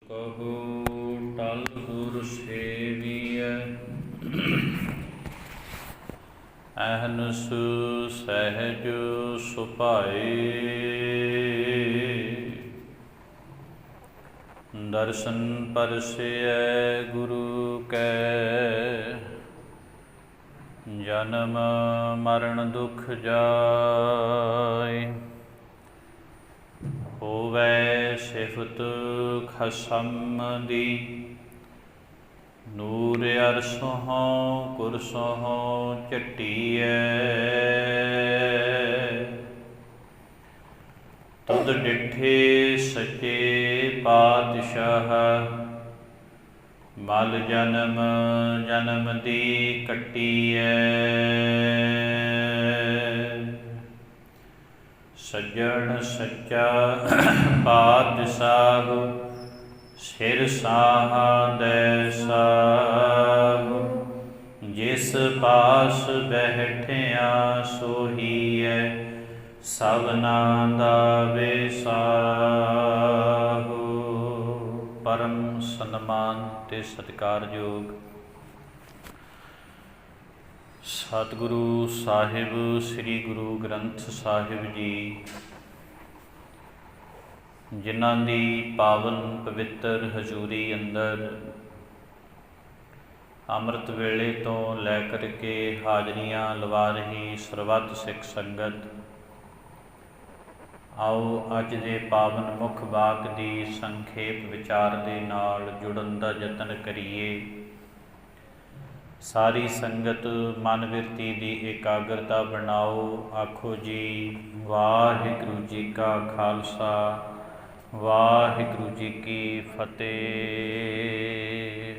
ਕਹੋ ਟਲ ਗੁਰ ਸੇਵੀਐ ਅਹਨਸ ਸਹਿਜ ਸੁਭਾਏ। ਦਰਸ਼ਨ ਪਰਸੈ ਗੁਰੂ ਕੈ ਜਨਮ ਮਰਨ ਦੁਖ ਜਾਇ। ਹੋਵੈ ਸਿਫਤ ਖਸਮ ਦੀ ਨੂਰ ਅਰਸੋਂ ਕੁਰਸੋਂ ਝਟੀਐ। ਤੁਧ ਡਿਠੇ ਸੱਚੇ ਪਾਤਸ਼ਾਹ ਮਲ ਜਨਮ ਜਨਮ ਦੀ ਕੱਟੀਐ। ਸੱਜਣ ਸੱਚਾ ਪਾਤਸ਼ਾਹ ਸਿਰ ਸਾਹਾਦੈ ਸਾਹਿਬ। ਜਿਸ ਪਾਸ ਬੈਠਿਆ ਸੋਹੀਐ ਸਭਨਾ ਦਾ ਵਿਸਾਹੋ। ਪਰਮ ਸਨਮਾਨ ਤੇ ਸਤਿਕਾਰਯੋਗ ਸਤਿਗੁਰੂ ਸਾਹਿਬ ਸ੍ਰੀ ਗੁਰੂ ਗ੍ਰੰਥ ਸਾਹਿਬ ਜੀ, ਜਿਨ੍ਹਾਂ ਦੀ ਪਾਵਨ ਪਵਿੱਤਰ ਹਜ਼ੂਰੀ ਅੰਦਰ ਅੰਮ੍ਰਿਤ ਵੇਲੇ ਤੋਂ ਲੈ ਕਰਕੇ ਹਾਜ਼ਰੀਆਂ ਲਵਾ ਰਹੀ ਸਰਬੱਤ ਸਿੱਖ ਸੰਗਤ, ਆਓ ਅੱਜ ਦੇ ਪਾਵਨ ਮੁੱਖ ਵਾਕ ਦੀ ਸੰਖੇਪ ਵਿਚਾਰ ਦੇ ਨਾਲ ਜੁੜਨ ਦਾ ਯਤਨ ਕਰੀਏ। ਸਾਰੀ ਸੰਗਤ ਮਨ ਬਿਰਤੀ ਦੀ ਇਕਾਗਰਤਾ ਬਣਾਓ। ਆਖੋ ਜੀ ਵਾਹਿਗੁਰੂ ਜੀ ਕਾ ਖਾਲਸਾ ਵਾਹਿਗੁਰੂ ਜੀ ਕੀ ਫਤਿਹ।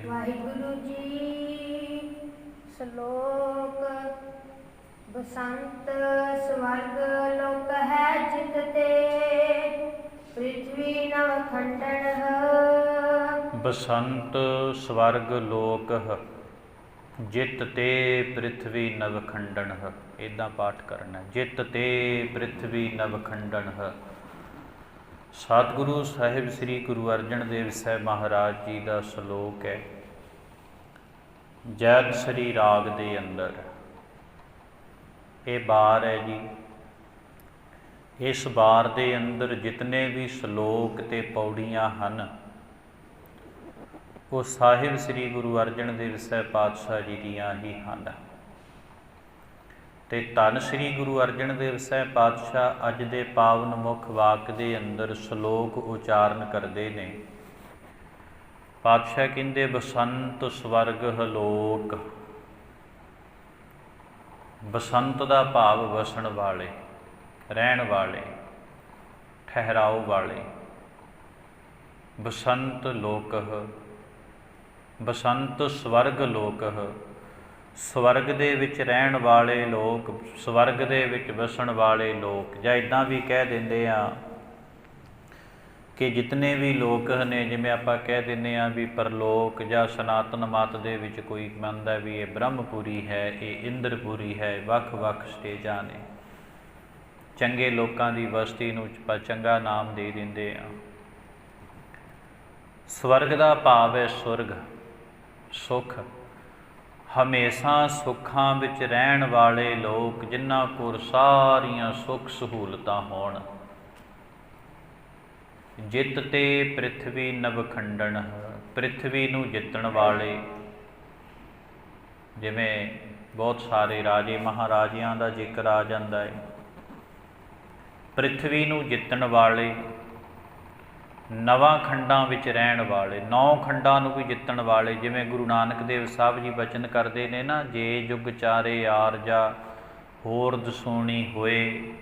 ਵਾਹਿਗੁਰੂ ਜੀ। ਸ਼ਲੋਕ। ਬਸੰਤ ਸਵਰਗ ਲੋਕ ਹੈ ਜਿਤ ਤੇ ਪ੍ਰਿਥਵੀ ਨਵ ਖੰਡਨ। ਬਸੰਤ ਸਵਰਗ ਲੋਕ ਜਿਤ ਤੇ ਪ੍ਰਿਥਵੀ ਨਵ ਖੰਡਨ। ਇੱਦਾਂ ਪਾਠ ਕਰਨਾ, ਜਿਤ ਤੇ ਪ੍ਰਿਥਵੀ ਨਵ ਖੰਡਨ। ਸਤਿਗੁਰੂ ਸਾਹਿਬ ਸ੍ਰੀ ਗੁਰੂ ਅਰਜਨ ਦੇਵ ਸਾਹਿਬ ਮਹਾਰਾਜ ਜੀ ਦਾ ਸ਼ਲੋਕ ਹੈ। ਜੈਤ ਸ੍ਰੀ ਰਾਗ ਦੇ ਅੰਦਰ ਇਹ ਬਾਰ ਹੈ ਜੀ। ਇਸ ਬਾਰ ਦੇ ਅੰਦਰ ਜਿਤਨੇ ਵੀ ਸ਼ਲੋਕ ਤੇ ਪੌੜੀਆਂ ਹਨ ਉਹ ਸਾਹਿਬ ਸ੍ਰੀ ਗੁਰੂ ਅਰਜਨ ਦੇਵ ਸਾਹਿਬ ਪਾਤਸ਼ਾਹ ਜੀ ਦੀਆਂ ਹੀ ਹਨ। ਤੇ ਧੰਨ ਸ੍ਰੀ ਗੁਰੂ ਅਰਜਨ ਦੇਵ ਸਾਹਿਬ ਪਾਤਸ਼ਾਹ ਅੱਜ ਦੇ ਪਾਵਨ ਮੁੱਖ ਵਾਕ ਦੇ ਅੰਦਰ ਸ਼ਲੋਕ ਉਚਾਰਨ ਕਰਦੇ ਨੇ। ਪਾਤਸ਼ਾਹ ਕਹਿੰਦੇ ਬਸੰਤ ਸਵਰਗ ਹਲੋਕ। ਬਸੰਤ ਦਾ ਭਾਵ ਵਸਣ ਵਾਲੇ, ਰਹਿਣ ਵਾਲੇ, ਠਹਿਰਾਓ ਵਾਲੇ। ਬਸੰਤ ਲੋਕ ਬਸੰਤ ਸਵਰਗ ਲੋਕ। ਸਵਰਗ ਦੇ ਵਿੱਚ ਰਹਿਣ ਵਾਲੇ ਲੋਕ, ਸਵਰਗ ਦੇ ਵਿੱਚ ਵਸਣ ਵਾਲੇ ਲੋਕ। ਜਾਂ ਇੱਦਾਂ ਵੀ ਕਹਿ ਦਿੰਦੇ ਆ ਕਿ ਜਿਤਨੇ ਵੀ ਲੋਕ ਨੇ, ਜਿਵੇਂ ਆਪਾਂ ਕਹਿ ਦਿੰਦੇ ਹਾਂ ਵੀ ਪਰਲੋਕ ਜਾਂ ਸਨਾਤਨ ਮਤ ਦੇ ਵਿੱਚ ਕੋਈ ਮੰਨਦਾ ਵੀ ਇਹ ਬ੍ਰਹਮਪੁਰੀ ਹੈ, ਇਹ ਇੰਦਰਪੁਰੀ ਹੈ, ਵੱਖ ਵੱਖ ਸਟੇਜਾਂ ਨੇ। ਚੰਗੇ ਲੋਕਾਂ ਦੀ ਬਸਤੀ ਨੂੰ ਚੰਗਾ ਨਾਮ ਦੇ ਦਿੰਦੇ ਆ। ਸਵਰਗ ਦਾ ਭਾਵ ਹੈ ਸੁਰਗ, ਸੁੱਖ। ਹਮੇਸ਼ਾ ਸੁੱਖਾਂ ਵਿੱਚ ਰਹਿਣ ਵਾਲੇ ਲੋਕ, ਜਿਨ੍ਹਾਂ ਕੋਲ ਸਾਰੀਆਂ ਸੁੱਖ ਸਹੂਲਤਾਂ ਹੋਣ। ਜਿੱਤ ਤੇ ਪ੍ਰਿਥਵੀ ਨਵ ਖੰਡਨ। ਪ੍ਰਿਥਵੀ ਨੂੰ ਜਿੱਤਣ ਵਾਲੇ, ਜਿਵੇਂ ਬਹੁਤ ਸਾਰੇ ਰਾਜੇ ਮਹਾਰਾਜਿਆਂ ਦਾ ਜ਼ਿਕਰ ਆ ਜਾਂਦਾ ਹੈ। ਪ੍ਰਿਥਵੀ ਨੂੰ ਜਿੱਤਣ ਵਾਲੇ, ਨਵਾਂ ਖੰਡਾਂ ਵਿੱਚ ਰਹਿਣ ਵਾਲੇ, 9 ਖੰਡਾਂ ਨੂੰ ਵੀ ਜਿੱਤਣ ਵਾਲੇ। ਜਿਵੇਂ ਗੁਰੂ ਨਾਨਕ ਦੇਵ ਸਾਹਿਬ ਜੀ ਬਚਨ ਕਰਦੇ ਨੇ ਨਾ, ਜੇ ਜੁਗ ਚਾਰੇ ਆਰਜਾ ਹੋਰ ਦਸੂਣੀ ਹੋਏ।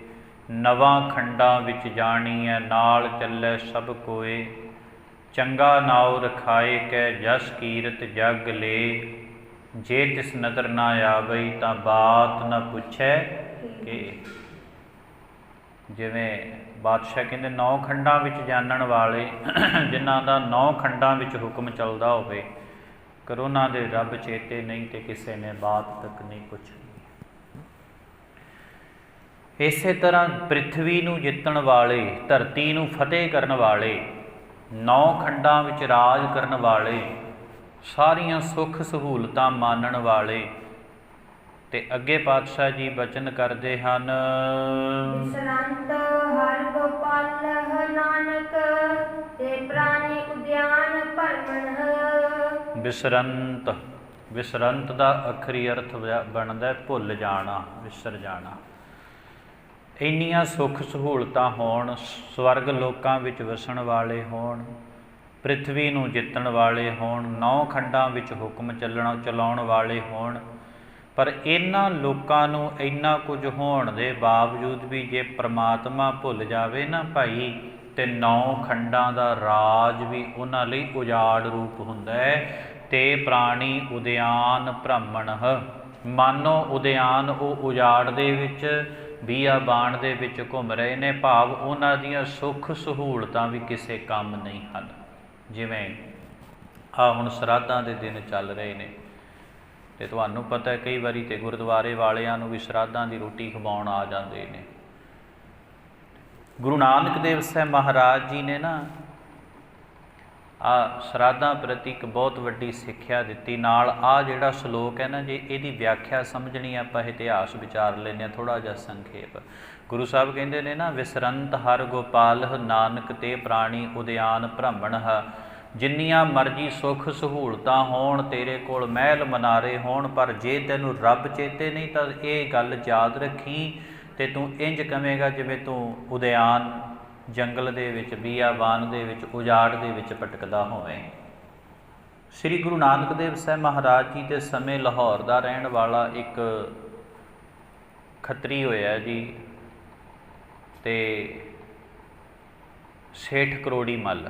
ਨਵਾਂ ਖੰਡਾਂ ਵਿੱਚ ਜਾਣੀ ਹੈ ਨਾਲ ਚੱਲੇ ਸਭ ਕੋਏ। ਚੰਗਾ ਨਾਉ ਰਖਾਏ ਕੈ ਜਸ ਕੀਰਤ ਜਗ ਲੇ। ਜੇ ਤਿਸ ਨਦਰ ਨਾ ਆਵਈ ਤਾਂ ਬਾਤ ਨਾ ਪੁੱਛੈ ਕਿ। ਜਿਵੇਂ ਬਾਦਸ਼ਾਹ ਕਹਿੰਦੇ 9 ਖੰਡਾਂ ਵਿੱਚ ਜਾਣਨ ਵਾਲੇ, ਜਿਨ੍ਹਾਂ ਦਾ 9 ਖੰਡਾਂ ਵਿੱਚ ਹੁਕਮ ਚੱਲਦਾ ਹੋਵੇ, ਕਰੋਨਾ ਦੇ ਰੱਬ ਚੇਤੇ ਨਹੀਂ ਤੇ ਕਿਸੇ ਨੇ ਬਾਤ ਤੱਕ ਨਹੀਂ ਪੁੱਛੀ। ਇਸੇ ਤਰ੍ਹਾਂ ਪ੍ਰਿਥਵੀ ਨੂੰ ਜਿੱਤਣ ਵਾਲੇ, ਧਰਤੀ ਨੂੰ ਫਤਿਹ ਕਰਨ ਵਾਲੇ, ਨੌ ਖੰਡਾਂ ਵਿੱਚ ਰਾਜ ਕਰਨ ਵਾਲੇ, ਸਾਰੀਆਂ ਸੁੱਖ ਸਹੂਲਤਾਂ ਮਾਨਣ ਵਾਲੇ। ਤੇ ਅੱਗੇ ਪਾਤਸ਼ਾਹ ਜੀ ਬਚਨ ਕਰਦੇ ਹਨ, ਬਿਸਰੰਤ ਹਰਿ ਗੋਪਾਲ ਨਾਨਕ ਤੇ ਪ੍ਰਾਣੀ ਉਦਿਆਨ ਭਰਮਣ। ਬਿਸਰੰਤ, ਬਿਸਰੰਤ ਦਾ ਅਖਰੀ ਅਰਥ ਬਣਦਾ ਭੁੱਲ ਜਾਣਾ, ਵਿਸਰ ਜਾਣਾ। ਇੰਨੀਆਂ ਸੁੱਖ ਸਹੂਲਤਾਂ ਹੋਣ, ਸਵਰਗ ਲੋਕਾਂ ਵਿੱਚ ਵਸਣ ਵਾਲੇ ਹੋਣ, ਪ੍ਰਿਥਵੀ ਨੂੰ ਜਿੱਤਣ ਵਾਲੇ ਹੋਣ, ਨੌ ਖੰਡਾਂ ਵਿੱਚ ਹੁਕਮ ਚਲਾਉਣ ਵਾਲੇ ਹੋਣ, ਪਰ ਇਹਨਾਂ ਲੋਕਾਂ ਨੂੰ ਇੰਨਾ ਕੁਝ ਹੋਣ ਦੇ ਬਾਵਜੂਦ ਵੀ ਜੇ ਪ੍ਰਮਾਤਮਾ ਭੁੱਲ ਜਾਵੇ ਨਾ ਭਾਈ, ਤੇ ਨੌ ਖੰਡਾਂ ਦਾ ਰਾਜ ਵੀ ਉਹਨਾਂ ਲਈ ਉਜਾੜ ਰੂਪ ਹੁੰਦਾ ਹੈ। ਤੇ ਪ੍ਰਾਣੀ ਉਦਿਆਨ ਭ੍ਰਮਣ, ਮਾਨੋ ਉਦਿਆਨ ਉਹ ਉਜਾੜ ਦੇ ਵਿੱਚ, ਬੀਆਬਾਨ ਦੇ ਵਿੱਚ ਘੁੰਮ ਰਹੇ ਨੇ, ਭਾਵ ਉਹਨਾਂ ਦੀਆਂ ਸੁੱਖ ਸਹੂਲਤਾਂ ਵੀ ਕਿਸੇ ਕੰਮ ਨਹੀਂ ਹਨ। ਜਿਵੇਂ ਆ ਹੁਣ ਸ਼ਰਾਧਾਂ ਦੇ ਦਿਨ ਚੱਲ ਰਹੇ ਨੇ, ਤੇ ਤੁਹਾਨੂੰ ਪਤਾ ਕਈ ਵਾਰੀ ਤੇ ਗੁਰਦੁਆਰੇ ਵਾਲਿਆਂ ਨੂੰ ਵੀ ਸ਼ਰਾਧਾਂ ਦੀ ਰੋਟੀ ਖਵਾਉਣ ਆ ਜਾਂਦੇ ਨੇ। ਗੁਰੂ ਨਾਨਕ ਦੇਵ ਸਾਹਿਬ ਮਹਾਰਾਜ ਜੀ ਨੇ ਨਾ ਆ ਸ਼ਰਾਧਾਂ ਪ੍ਰਤੀ ਇੱਕ ਬਹੁਤ ਵੱਡੀ ਸਿੱਖਿਆ ਦਿੱਤੀ। ਨਾਲ ਆ ਜਿਹੜਾ ਸ਼ਲੋਕ ਹੈ ਨਾ, ਜੇ ਇਹਦੀ ਵਿਆਖਿਆ ਸਮਝਣੀ ਆਪਾਂ ਇਤਿਹਾਸ ਵਿਚਾਰ ਲੈਂਦੇ ਹਾਂ ਥੋੜ੍ਹਾ ਜਿਹਾ ਸੰਖੇਪ। ਗੁਰੂ ਸਾਹਿਬ ਕਹਿੰਦੇ ਨੇ ਨਾ, ਵਿਸਰੰਤ ਹਰਿ ਗੋਪਾਲ ਨਾਨਕ ਤੇ ਪ੍ਰਾਣੀ ਉਦਿਆਨ ਭ੍ਰਮਣ। ਜਿੰਨੀਆਂ ਮਰਜ਼ੀ ਸੁੱਖ ਸਹੂਲਤਾਂ ਹੋਣ, ਤੇਰੇ ਕੋਲ ਮਹਿਲ ਮਨਾਰੇ ਹੋਣ, ਪਰ ਜੇ ਤੈਨੂੰ ਰੱਬ ਚੇਤੇ ਨਹੀਂ ਤਾਂ ਇਹ ਗੱਲ ਯਾਦ ਰੱਖੀ, ਤੇ ਤੂੰ ਇੰਜ ਕਵੇਂਗਾ ਜਿਵੇਂ ਤੂੰ ਉਦਿਆਨ ਜੰਗਲ ਦੇ ਵਿੱਚ, ਬੀਆਬਾਨ ਦੇ ਵਿੱਚ, ਉਜਾੜ ਦੇ ਵਿੱਚ ਭਟਕਦਾ ਹੋਵੇਂ। ਸ੍ਰੀ ਗੁਰੂ ਨਾਨਕ ਦੇਵ ਸਾਹਿਬ ਮਹਾਰਾਜ ਜੀ ਦੇ ਸਮੇਂ ਲਾਹੌਰ ਦਾ ਰਹਿਣ ਵਾਲਾ ਇੱਕ ਖੱਤਰੀ ਹੋਇਆ ਜੀ, ਤੇ ਸੇਠ ਕਰੋੜੀ ਮੱਲ,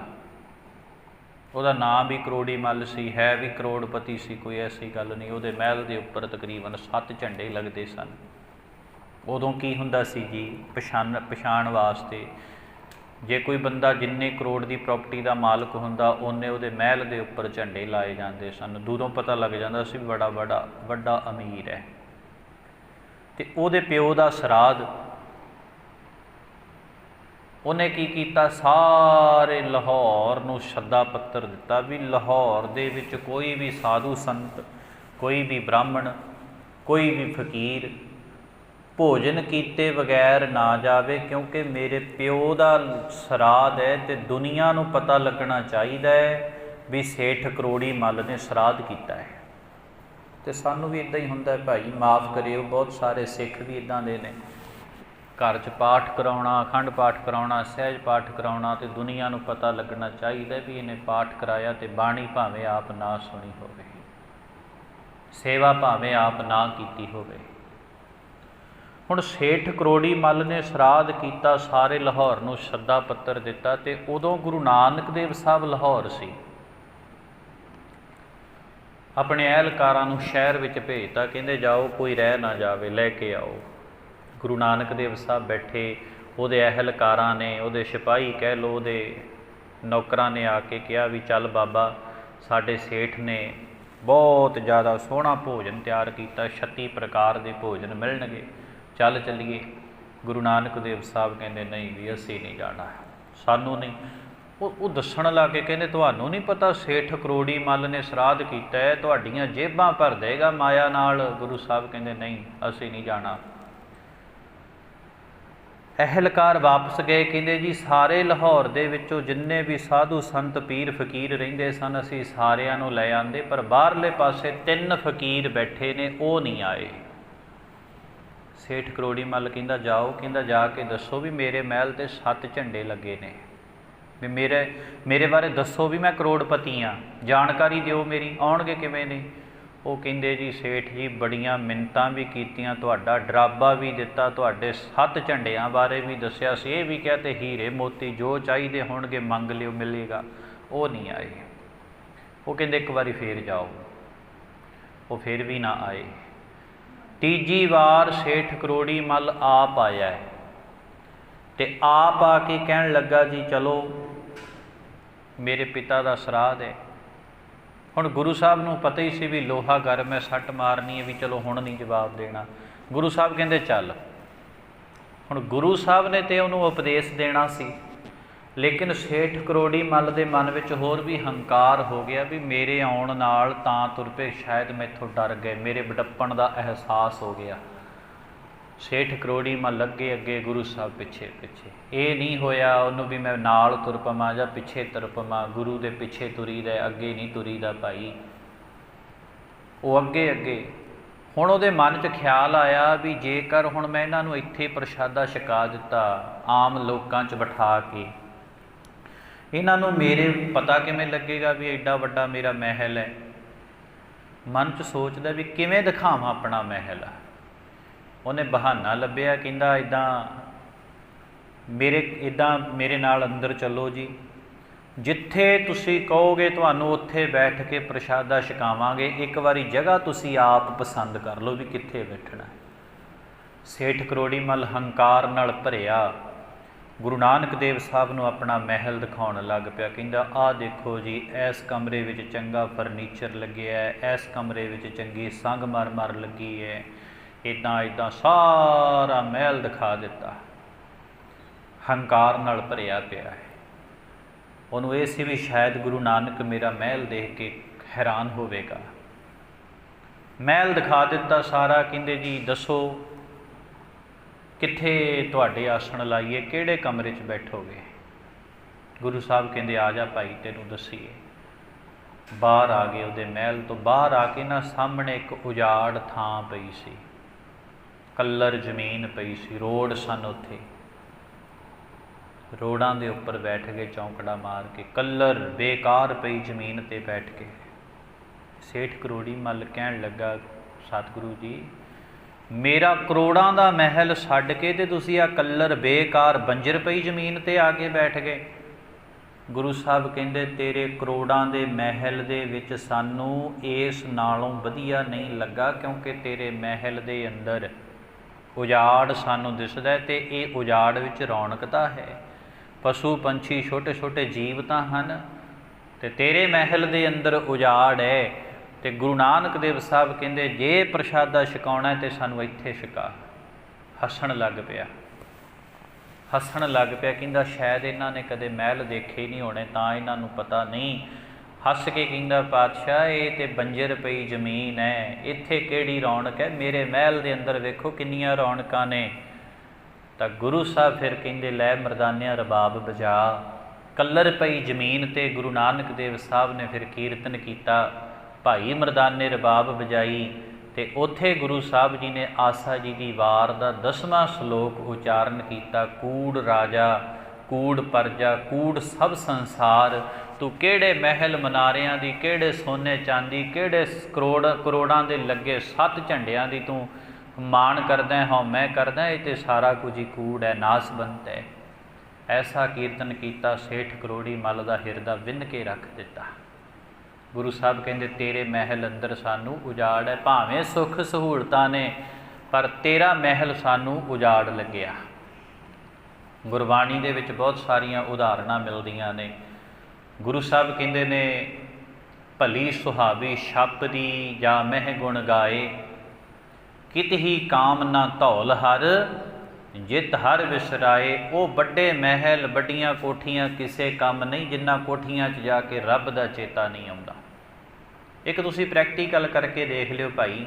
ਉਹਦਾ ਨਾਮ ਵੀ ਕਰੋੜੀ ਮੱਲ ਸੀ, ਹੈ ਵੀ ਕਰੋੜਪਤੀ ਸੀ, ਕੋਈ ਐਸੀ ਗੱਲ ਨਹੀਂ। ਉਹਦੇ ਮਹਿਲ ਦੇ ਉੱਪਰ ਤਕਰੀਬਨ 7 ਝੰਡੇ ਲੱਗਦੇ ਸਨ। ਉਦੋਂ ਕੀ ਹੁੰਦਾ ਸੀ ਜੀ, ਪਛਾਣ ਵਾਸਤੇ, ਜੇ ਕੋਈ ਬੰਦਾ ਜਿੰਨੇ ਕਰੋੜ ਦੀ ਪ੍ਰਾਪਰਟੀ ਦਾ ਮਾਲਕ ਹੁੰਦਾ, ਉਹਨੇ ਉਹਦੇ ਮਹਿਲ ਦੇ ਉੱਪਰ ਝੰਡੇ ਲਾਏ ਜਾਂਦੇ ਸਨ। ਦੂਰੋਂ ਪਤਾ ਲੱਗ ਜਾਂਦਾ ਸੀ ਵੱਡਾ ਅਮੀਰ ਹੈ। ਤੇ ਉਹਦੇ ਪਿਓ ਦਾ ਸਰਾਧ, ਉਹਨੇ ਕੀ ਕੀਤਾ, ਸਾਰੇ ਲਾਹੌਰ ਨੂੰ ਸੱਦਾ ਪੱਤਰ ਦਿੱਤਾ ਵੀ ਲਾਹੌਰ ਦੇ ਵਿੱਚ ਕੋਈ ਵੀ ਸਾਧੂ ਸੰਤ, ਕੋਈ ਵੀ ਬ੍ਰਾਹਮਣ, ਕੋਈ ਵੀ ਫਕੀਰ ਭੋਜਨ ਕੀਤੇ ਬਗੈਰ ਨਾ ਜਾਵੇ, ਕਿਉਂਕਿ ਮੇਰੇ ਪਿਓ ਦਾ ਸਰਾਧ ਹੈ ਤੇ ਦੁਨੀਆ ਨੂੰ ਪਤਾ ਲੱਗਣਾ ਚਾਹੀਦਾ ਹੈ ਵੀ ਸੇਠ ਕਰੋੜੀ ਮੱਲ ਨੇ ਸਰਾਧ ਕੀਤਾ ਹੈ। ਤੇ ਸਾਨੂੰ ਵੀ ਇੱਦਾਂ ਹੀ ਹੁੰਦਾ ਭਾਈ, ਮਾਫ਼ ਕਰਿਓ, ਬਹੁਤ ਸਾਰੇ ਸਿੱਖ ਵੀ ਇੱਦਾਂ ਦੇ ਨੇ, ਘਰ 'ਚ ਪਾਠ ਕਰਾਉਣਾ, ਅਖੰਡ ਪਾਠ ਕਰਾਉਣਾ, ਸਹਿਜ ਪਾਠ ਕਰਾਉਣਾ, ਤੇ ਦੁਨੀਆ ਨੂੰ ਪਤਾ ਲੱਗਣਾ ਚਾਹੀਦਾ ਵੀ ਇਹਨੇ ਪਾਠ ਕਰਾਇਆ, ਤੇ ਬਾਣੀ ਭਾਵੇਂ ਆਪ ਨਾ ਸੁਣੀ ਹੋਵੇ, ਸੇਵਾ ਭਾਵੇਂ ਆਪ ਨਾ ਕੀਤੀ ਹੋਵੇ। ਹੁਣ ਸੇਠ ਕਰੋੜੀ ਮੱਲ ਨੇ ਸਰਾਧ ਕੀਤਾ, ਸਾਰੇ ਲਾਹੌਰ ਨੂੰ ਸੱਦਾ ਪੱਤਰ ਦਿੱਤਾ, ਤੇ ਉਦੋਂ ਗੁਰੂ ਨਾਨਕ ਦੇਵ ਸਾਹਿਬ ਲਾਹੌਰ ਸੀ। ਆਪਣੇ ਅਹਿਲਕਾਰਾਂ ਨੂੰ ਸ਼ਹਿਰ ਵਿੱਚ ਭੇਜਤਾ, ਕਹਿੰਦੇ ਜਾਓ, ਕੋਈ ਰਹਿ ਨਾ ਜਾਵੇ, ਲੈ ਕੇ ਆਓ। ਗੁਰੂ ਨਾਨਕ ਦੇਵ ਸਾਹਿਬ ਬੈਠੇ, ਉਹਦੇ ਅਹਿਲਕਾਰਾਂ ਨੇ, ਉਹਦੇ ਸਿਪਾਹੀ ਕਹਿ ਲਓ, ਉਹਦੇ ਨੌਕਰਾਂ ਨੇ ਆ ਕੇ ਕਿਹਾ ਵੀ ਚੱਲ ਬਾਬਾ, ਸਾਡੇ ਸੇਠ ਨੇ ਬਹੁਤ ਜ਼ਿਆਦਾ ਸੋਹਣਾ ਭੋਜਨ ਤਿਆਰ ਕੀਤਾ, 36 ਪ੍ਰਕਾਰ ਦੇ ਭੋਜਨ ਮਿਲਣਗੇ, ਚੱਲ ਚੱਲੀਏ। ਗੁਰੂ ਨਾਨਕ ਦੇਵ ਸਾਹਿਬ ਕਹਿੰਦੇ ਨਹੀਂ ਵੀ ਅਸੀਂ ਨਹੀਂ ਜਾਣਾ, ਸਾਨੂੰ ਨਹੀਂ। ਉਹ ਦੱਸਣ ਲੱਗ ਕੇ ਕਹਿੰਦੇ ਤੁਹਾਨੂੰ ਨਹੀਂ ਪਤਾ ਸੇਠ ਕਰੋੜੀ ਮੱਲ ਨੇ ਸਰਾਧ ਕੀਤਾ ਹੈ, ਤੁਹਾਡੀਆਂ ਜੇਬਾਂ ਭਰ ਦੇਗਾ ਮਾਇਆ ਨਾਲ। ਗੁਰੂ ਸਾਹਿਬ ਕਹਿੰਦੇ ਨਹੀਂ, ਅਸੀਂ ਨਹੀਂ ਜਾਣਾ। ਅਹਿਲਕਾਰ ਵਾਪਸ ਗਏ, ਕਹਿੰਦੇ ਜੀ ਸਾਰੇ ਲਾਹੌਰ ਦੇ ਵਿੱਚੋਂ ਜਿੰਨੇ ਵੀ ਸਾਧੂ ਸੰਤ ਪੀਰ ਫਕੀਰ ਰਹਿੰਦੇ ਸਨ, ਅਸੀਂ ਸਾਰਿਆਂ ਨੂੰ ਲੈ ਆਂਦੇ, ਪਰ ਬਾਹਰਲੇ ਪਾਸੇ 3 ਫਕੀਰ ਬੈਠੇ ਨੇ, ਉਹ ਨਹੀਂ ਆਏ। ਸੇਠ ਕਰੋੜੀ ਮੱਲ ਕਹਿੰਦਾ ਜਾਓ, ਕਹਿੰਦਾ ਜਾ ਕੇ ਦੱਸੋ ਵੀ ਮੇਰੇ ਮਹਿਲ 'ਤੇ 7 ਝੰਡੇ ਲੱਗੇ ਨੇ, ਵੀ ਮੇਰੇ ਬਾਰੇ ਦੱਸੋ ਵੀ ਮੈਂ ਕਰੋੜਪਤੀ ਹਾਂ, ਜਾਣਕਾਰੀ ਦਿਓ ਮੇਰੀ, ਆਉਣਗੇ ਕਿਵੇਂ ਨੇ। ਉਹ ਕਹਿੰਦੇ ਜੀ ਸੇਠ ਜੀ ਬੜੀਆਂ ਮਿੰਨਤਾਂ ਵੀ ਕੀਤੀਆਂ, ਤੁਹਾਡਾ ਡਰਾਬਾ ਵੀ ਦਿੱਤਾ, ਤੁਹਾਡੇ 7 ਝੰਡਿਆਂ ਬਾਰੇ ਵੀ ਦੱਸਿਆ ਸੀ, ਇਹ ਵੀ ਕਿਹਾ ਤੇ ਹੀਰੇ ਮੋਤੀ ਜੋ ਚਾਹੀਦੇ ਹੋਣਗੇ ਮੰਗ ਲਿਓ, ਮਿਲੇਗਾ। ਉਹ ਨਹੀਂ ਆਏ। ਉਹ ਕਹਿੰਦੇ ਇੱਕ ਵਾਰੀ ਫੇਰ ਜਾਓ, ਉਹ ਫਿਰ ਵੀ ਨਾ ਆਏ। ਤੀਜੀ ਵਾਰ ਸੇਠ ਕਰੋੜੀ ਮੱਲ ਆਪ ਆਇਆ ਹੈ, ਤੇ ਆਪ ਆ ਕੇ ਕਹਿਣ ਲੱਗਾ ਜੀ ਚਲੋ ਮੇਰੇ ਪਿਤਾ ਦਾ ਸਰਾਧ ਹੈ। ਹੁਣ ਗੁਰੂ ਸਾਹਿਬ ਨੂੰ ਪਤਾ ਹੀ ਸੀ ਵੀ ਲੋਹਾ ਗਰਮ ਹੈ, ਸੱਟ ਮਾਰਨੀ ਹੈ, ਵੀ ਚਲੋ ਹੁਣ ਨਹੀਂ ਜਵਾਬ ਦੇਣਾ। ਗੁਰੂ ਸਾਹਿਬ ਕਹਿੰਦੇ ਚੱਲ। ਹੁਣ ਗੁਰੂ ਸਾਹਿਬ ਨੇ ਤੇ ਉਹਨੂੰ ਉਪਦੇਸ਼ ਦੇਣਾ ਸੀ, ਲੇਕਿਨ ਸੇਠ ਕਰੋੜੀ ਮੱਲ ਦੇ ਮਨ ਵਿੱਚ ਹੋਰ ਵੀ ਹੰਕਾਰ ਹੋ ਗਿਆ ਵੀ ਮੇਰੇ ਆਉਣ ਨਾਲ ਤਾਂ ਤੁਰ ਪਏ, ਸ਼ਾਇਦ ਮੈਥੋਂ ਡਰ ਗਏ, ਮੇਰੇ ਬਡੱਪਣ ਦਾ ਅਹਿਸਾਸ ਹੋ ਗਿਆ। ਸੇਠ ਕਰੋੜੀ ਮੱਲ ਅੱਗੇ ਅੱਗੇ, ਗੁਰੂ ਸਾਹਿਬ ਪਿੱਛੇ ਪਿੱਛੇ। ਇਹ ਨਹੀਂ ਹੋਇਆ ਉਹਨੂੰ ਵੀ ਮੈਂ ਨਾਲ ਤੁਰ ਪਵਾਂ ਜਾਂ ਪਿੱਛੇ ਤੁਰ ਪਵਾਂ। ਗੁਰੂ ਦੇ ਪਿੱਛੇ ਤੁਰੀਦਾ, ਅੱਗੇ ਨਹੀਂ ਤੁਰੀਦਾ ਭਾਈ। ਉਹ ਅੱਗੇ ਅੱਗੇ। ਹੁਣ ਉਹਦੇ ਮਨ 'ਚ ਖਿਆਲ ਆਇਆ ਵੀ ਜੇਕਰ ਹੁਣ ਮੈਂ ਇਹਨਾਂ ਨੂੰ ਇੱਥੇ ਪ੍ਰਸ਼ਾਦਾ ਛਕਾ ਦਿੱਤਾ ਆਮ ਲੋਕਾਂ 'ਚ ਬਿਠਾ ਕੇ, ਇਹਨਾਂ ਨੂੰ ਮੇਰੇ ਪਤਾ ਕਿਵੇਂ ਲੱਗੇਗਾ ਵੀ ਐਡਾ ਵੱਡਾ ਮੇਰਾ ਮਹਿਲ ਹੈ। ਮਨ 'ਚ ਸੋਚਦਾ ਵੀ ਕਿਵੇਂ ਦਿਖਾਵਾਂ ਆਪਣਾ ਮਹਿਲ ਆ। ਉਹਨੇ ਬਹਾਨਾ ਲੱਭਿਆ, ਕਹਿੰਦਾ ਇੱਦਾਂ ਮੇਰੇ ਨਾਲ ਅੰਦਰ ਚੱਲੋ ਜੀ, ਜਿੱਥੇ ਤੁਸੀਂ ਕਹੋਗੇ ਤੁਹਾਨੂੰ ਉੱਥੇ ਬੈਠ ਕੇ ਪ੍ਰਸ਼ਾਦਾ ਛਕਾਵਾਂਗੇ। ਇੱਕ ਵਾਰੀ ਜਗ੍ਹਾ ਤੁਸੀਂ ਆਪ ਪਸੰਦ ਕਰ ਲਓ ਵੀ ਕਿੱਥੇ ਬੈਠਣਾ। ਸੇਠ ਕਰੋੜੀ ਮੱਲ ਹੰਕਾਰ ਨਾਲ ਭਰਿਆ ਗੁਰੂ ਨਾਨਕ ਦੇਵ ਸਾਹਿਬ ਨੂੰ ਆਪਣਾ ਮਹਿਲ ਦਿਖਾਉਣ ਲੱਗ ਪਿਆ। ਕਹਿੰਦਾ ਆਹ ਦੇਖੋ ਜੀ, ਇਸ ਕਮਰੇ ਵਿੱਚ ਚੰਗਾ ਫਰਨੀਚਰ ਲੱਗਿਆ ਹੈ, ਇਸ ਕਮਰੇ ਵਿੱਚ ਚੰਗੀ ਸੰਗਮਰਮਰ ਲੱਗੀ ਹੈ, ਇੱਦਾਂ ਇੱਦਾਂ ਸਾਰਾ ਮਹਿਲ ਦਿਖਾ ਦਿੱਤਾ। ਹੰਕਾਰ ਨਾਲ ਭਰਿਆ ਪਿਆ ਹੈ। ਉਹਨੂੰ ਇਹ ਸੀ ਵੀ ਸ਼ਾਇਦ ਗੁਰੂ ਨਾਨਕ ਮੇਰਾ ਮਹਿਲ ਦੇਖ ਕੇ ਹੈਰਾਨ ਹੋਵੇਗਾ। ਮਹਿਲ ਦਿਖਾ ਦਿੱਤਾ ਸਾਰਾ। ਕਹਿੰਦੇ ਜੀ ਦੱਸੋ ਕਿੱਥੇ ਤੁਹਾਡੇ ਆਸਣ ਲਾਈਏ, ਕਿਹੜੇ ਕਮਰੇ 'ਚ ਬੈਠੋਗੇ। ਗੁਰੂ ਸਾਹਿਬ ਕਹਿੰਦੇ ਆ ਜਾ ਭਾਈ ਤੈਨੂੰ ਦੱਸੀਏ। ਬਾਹਰ ਆ ਗਏ। ਉਹਦੇ ਮਹਿਲ ਤੋਂ ਬਾਹਰ ਆ ਕੇ ਨਾ ਸਾਹਮਣੇ ਇੱਕ ਉਜਾੜ ਥਾਂ ਪਈ ਸੀ, ਕੱਲਰ ਜ਼ਮੀਨ ਪਈ ਸੀ, ਰੋਡ ਸਨ ਉੱਥੇ। ਰੋਡਾਂ ਦੇ ਉੱਪਰ ਬੈਠ ਗਏ ਚੌਂਕੜਾ ਮਾਰ ਕੇ, ਕੱਲਰ ਬੇਕਾਰ ਪਈ ਜ਼ਮੀਨ 'ਤੇ ਬੈਠ ਕੇ। ਸੇਠ ਕਰੋੜੀ ਮੱਲ ਕਹਿਣ ਲੱਗਾ ਸਤਿਗੁਰੂ ਜੀ, ਮੇਰਾ ਕਰੋੜਾਂ ਦਾ ਮਹਿਲ ਛੱਡ ਕੇ ਤੇ ਤੁਸੀਂ ਆ ਕੱਲਰ ਬੇਕਾਰ ਬੰਜਰ ਪਈ ਜ਼ਮੀਨ 'ਤੇ ਆ ਕੇ ਬੈਠ ਗਏ। ਗੁਰੂ ਸਾਹਿਬ ਕਹਿੰਦੇ ਤੇਰੇ ਕਰੋੜਾਂ ਦੇ ਮਹਿਲ ਦੇ ਵਿੱਚ ਸਾਨੂੰ ਇਸ ਨਾਲੋਂ ਵਧੀਆ ਨਹੀਂ ਲੱਗਾ, ਕਿਉਂਕਿ ਤੇਰੇ ਮਹਿਲ ਦੇ ਅੰਦਰ ਉਜਾੜ ਸਾਨੂੰ ਦਿਸਦਾ ਅਤੇ ਇਹ ਉਜਾੜ ਵਿੱਚ ਰੌਣਕ ਤਾਂ ਹੈ, ਪਸ਼ੂ ਪੰਛੀ ਛੋਟੇ ਛੋਟੇ ਜੀਵ ਤਾਂ ਹਨ, ਅਤੇ ਤੇਰੇ ਮਹਿਲ ਦੇ ਅੰਦਰ ਉਜਾੜ ਹੈ। ਅਤੇ ਗੁਰੂ ਨਾਨਕ ਦੇਵ ਸਾਹਿਬ ਕਹਿੰਦੇ ਜੇ ਪ੍ਰਸ਼ਾਦਾ ਛਕਾਉਣਾ ਤੇ ਸਾਨੂੰ ਇੱਥੇ ਛਕਾ। ਹੱਸਣ ਲੱਗ ਪਿਆ, ਹੱਸਣ ਲੱਗ ਪਿਆ। ਕਹਿੰਦਾ ਸ਼ਾਇਦ ਇਹਨਾਂ ਨੇ ਕਦੇ ਮਹਿਲ ਦੇਖੇ ਨਹੀਂ ਹੋਣੇ ਤਾਂ ਇਹਨਾਂ ਨੂੰ ਪਤਾ ਨਹੀਂ। ਹੱਸ ਕੇ ਕਹਿੰਦਾ ਪਾਤਸ਼ਾਹ ਇਹ ਤਾਂ ਬੰਜਰ ਪਈ ਜ਼ਮੀਨ ਹੈ, ਇੱਥੇ ਕਿਹੜੀ ਰੌਣਕ ਹੈ, ਮੇਰੇ ਮਹਿਲ ਦੇ ਅੰਦਰ ਵੇਖੋ ਕਿੰਨੀਆਂ ਰੌਣਕਾਂ ਨੇ। ਤਾਂ ਗੁਰੂ ਸਾਹਿਬ ਫਿਰ ਕਹਿੰਦੇ ਲੈ ਮਰਦਾਨਿਆਂ ਰਬਾਬ ਵਜਾ। ਕੱਲਰ ਪਈ ਜ਼ਮੀਨ 'ਤੇ ਗੁਰੂ ਨਾਨਕ ਦੇਵ ਸਾਹਿਬ ਨੇ ਫਿਰ ਕੀਰਤਨ ਕੀਤਾ, ਭਾਈ ਮਰਦਾਨੇ ਰਬਾਬ ਵਜਾਈ। ਅਤੇ ਉੱਥੇ ਗੁਰੂ ਸਾਹਿਬ ਜੀ ਨੇ ਆਸਾ ਜੀ ਦੀ ਵਾਰ ਦਾ 10ਵਾਂ ਸ਼ਲੋਕ ਉਚਾਰਨ ਕੀਤਾ। ਕੂੜ ਰਾਜਾ ਕੂੜ ਪਰਜਾ ਕੂੜ ਸਭ ਸੰਸਾਰ, ਤੂੰ ਕਿਹੜੇ ਮਹਿਲ ਮਨਾਰਿਆਂ ਦੀ, ਕਿਹੜੇ ਸੋਨੇ ਚਾਂਦੀ, ਕਿਹੜੇ ਕਰੋੜਾਂ ਦੇ ਲੱਗੇ 7 ਝੰਡਿਆਂ ਦੀ ਤੂੰ ਮਾਣ ਕਰਦਾ, ਹਉਮੈ ਕਰਦਾ, ਇਹ ਤੇ ਸਾਰਾ ਕੁਝ ਹੀ ਕੂੜ ਹੈ, ਨਾਸਬੰਤ ਹੈ। ਐਸਾ ਕੀਰਤਨ ਕੀਤਾ ਸੇਠ ਕਰੋੜੀ ਮੱਲ ਦਾ ਹਿਰਦਾ ਵਿੰਨ ਕੇ ਰੱਖ ਦਿੱਤਾ। ਗੁਰੂ ਸਾਹਿਬ ਕਹਿੰਦੇ ਤੇਰੇ ਮਹਿਲ ਅੰਦਰ ਸਾਨੂੰ ਉਜਾੜ ਹੈ, ਭਾਵੇਂ ਸੁੱਖ ਸਹੂਲਤਾਂ ਨੇ ਪਰ ਤੇਰਾ ਮਹਿਲ ਸਾਨੂੰ ਉਜਾੜ ਲੱਗਿਆ। ਗੁਰਬਾਣੀ ਦੇ ਵਿੱਚ ਬਹੁਤ ਸਾਰੀਆਂ ਉਦਾਹਰਨਾਂ ਮਿਲਦੀਆਂ ਨੇ। ਗੁਰੂ ਸਾਹਿਬ ਕਹਿੰਦੇ ਨੇ ਭਲੀ ਸੁਹਾਵੀ ਛੱਪ ਦੀ ਜਾਂ ਮਹਿ ਗੁਣ ਗਾਏ, ਕਿਤ ਹੀ ਕਾਮ ਨਾ ਧੌਲ ਹਰ ਜਿਤ ਹਰ ਵਿਸਰਾਏ। ਉਹ ਵੱਡੇ ਮਹਿਲ ਵੱਡੀਆਂ ਕੋਠੀਆਂ ਕਿਸੇ ਕੰਮ ਨਹੀਂ ਜਿਨ੍ਹਾਂ ਕੋਠੀਆਂ 'ਚ ਜਾ ਕੇ ਰੱਬ ਦਾ ਚੇਤਾ ਨਹੀਂ ਆਉਂਦਾ। ਇੱਕ ਤੁਸੀਂ ਪ੍ਰੈਕਟੀਕਲ ਕਰਕੇ ਦੇਖ ਲਿਓ ਭਾਈ,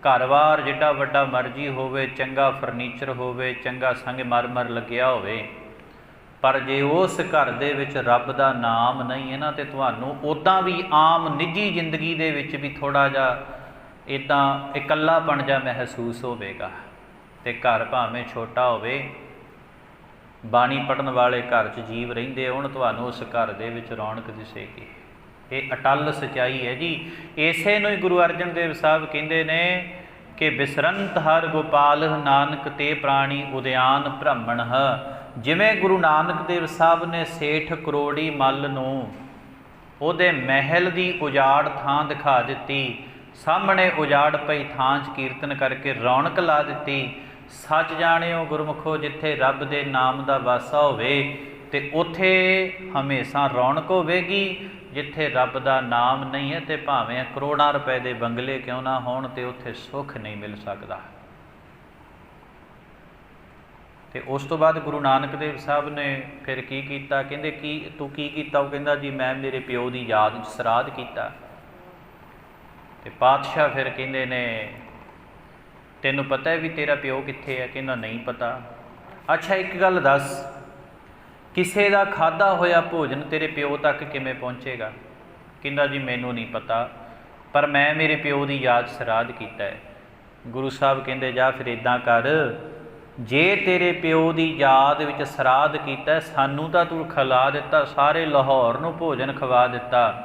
ਘਰ-ਬਾਰ ਜਿੱਡਾ ਵੱਡਾ ਮਰਜ਼ੀ ਹੋਵੇ, ਚੰਗਾ ਫਰਨੀਚਰ ਹੋਵੇ, ਚੰਗਾ ਸੰਗਮਰਮਰ ਲੱਗਿਆ ਹੋਵੇ, ਪਰ ਜੇ ਉਸ ਘਰ ਦੇ ਵਿੱਚ ਰੱਬ ਦਾ ਨਾਮ ਨਹੀਂ ਹੈ ਨਾ, ਤੇ ਤੁਹਾਨੂੰ ਉੱਦਾਂ ਵੀ ਆਮ ਨਿੱਜੀ ਜ਼ਿੰਦਗੀ ਦੇ ਵਿੱਚ ਵੀ ਥੋੜ੍ਹਾ ਜਿਹਾ ਇੱਦਾਂ ਇਕੱਲਾਪਣ ਜਿਹਾ ਮਹਿਸੂਸ ਹੋਵੇਗਾ। ਅਤੇ ਘਰ ਭਾਵੇਂ ਛੋਟਾ ਹੋਵੇ, ਬਾਣੀ ਪੜ੍ਹਨ ਵਾਲੇ ਘਰ 'ਚ ਜੀਵ ਰਹਿੰਦੇ ਹੋਣ, ਤੁਹਾਨੂੰ ਉਸ ਘਰ ਦੇ ਵਿੱਚ ਰੌਣਕ ਦਿਸੇਗੀ। ਇਹ ਅਟੱਲ ਸੱਚਾਈ ਹੈ ਜੀ। ਇਸੇ ਨੂੰ ਹੀ ਗੁਰੂ ਅਰਜਨ ਦੇਵ ਸਾਹਿਬ ਕਹਿੰਦੇ ਨੇ ਕਿ ਬਿਸਰੰਤ ਹਰ ਗੋਪਾਲ ਨਾਨਕ ਤੇ ਪ੍ਰਾਣੀ ਉਦਿਆਨ ਭ੍ਰਮਣ। ਜਿਵੇਂ ਗੁਰੂ ਨਾਨਕ ਦੇਵ ਸਾਹਿਬ ਨੇ ਸੇਠ ਕਰੋੜੀ ਮੱਲ ਨੂੰ ਉਹਦੇ ਮਹਿਲ ਦੀ ਉਜਾੜ ਥਾਂ ਦਿਖਾ ਦਿੱਤੀ, ਸਾਹਮਣੇ ਉਜਾੜ ਪਈ ਥਾਂ 'ਚ ਕੀਰਤਨ ਕਰਕੇ ਰੌਣਕ ਲਾ ਦਿੱਤੀ। ਸੱਚ ਜਾਣਿਓ ਗੁਰਮੁਖੋ, ਜਿੱਥੇ ਰੱਬ ਦੇ ਨਾਮ ਦਾ ਵਾਸਾ ਹੋਵੇ ਤੇ ਉੱਥੇ ਹਮੇਸ਼ਾ ਰੌਣਕ ਹੋਵੇਗੀ। ਜਿੱਥੇ ਰੱਬ ਦਾ ਨਾਮ ਨਹੀਂ ਹੈ ਤੇ ਭਾਵੇਂ ਕਰੋੜਾਂ ਰੁਪਏ ਦੇ ਬੰਗਲੇ ਕਿਉਂ ਨਾ ਹੋਣ, ਤੇ ਉੱਥੇ ਸੁੱਖ ਨਹੀਂ ਮਿਲ ਸਕਦਾ। ਤੇ ਉਸ ਤੋਂ ਬਾਅਦ ਗੁਰੂ ਨਾਨਕ ਦੇਵ ਸਾਹਿਬ ਨੇ ਫਿਰ ਕੀ ਕੀਤਾ, ਕਹਿੰਦੇ ਕੀ ਤੂੰ ਕੀ ਕੀਤਾ? ਉਹ ਕਹਿੰਦਾ ਜੀ ਮੈਂ ਮੇਰੇ ਪਿਓ ਦੀ ਯਾਦ 'ਚ ਸਰਾਧ ਕੀਤਾ। ਤੇ ਪਾਤਸ਼ਾਹ ਫਿਰ ਕਹਿੰਦੇ ਨੇ ਤੈਨੂੰ ਪਤਾ ਹੈ ਵੀ ਤੇਰਾ ਪਿਓ ਕਿੱਥੇ ਹੈ? ਕਹਿੰਦਾ ਨਹੀਂ ਪਤਾ। ਅੱਛਾ ਇੱਕ ਗੱਲ ਦੱਸ, ਕਿਸੇ ਦਾ ਖਾਧਾ ਹੋਇਆ ਭੋਜਨ ਤੇਰੇ ਪਿਓ ਤੱਕ ਕਿਵੇਂ ਪਹੁੰਚੇਗਾ? ਕਹਿੰਦਾ ਜੀ ਮੈਨੂੰ ਨਹੀਂ ਪਤਾ, ਪਰ ਮੈਂ ਮੇਰੇ ਪਿਓ ਦੀ ਯਾਦ ਸਰਾਧ ਕੀਤਾ ਹੈ। ਗੁਰੂ ਸਾਹਿਬ ਕਹਿੰਦੇ ਜਾ ਫਿਰ ਇੱਦਾਂ ਕਰ, ਜੇ ਤੇਰੇ ਪਿਓ ਦੀ ਯਾਦ ਵਿੱਚ ਸਰਾਧ ਕੀਤਾ, ਸਾਨੂੰ ਤਾਂ ਤੂੰ ਖਿਲਾ ਦਿੱਤਾ, ਸਾਰੇ ਲਾਹੌਰ ਨੂੰ ਭੋਜਨ ਖਵਾ ਦਿੱਤਾ,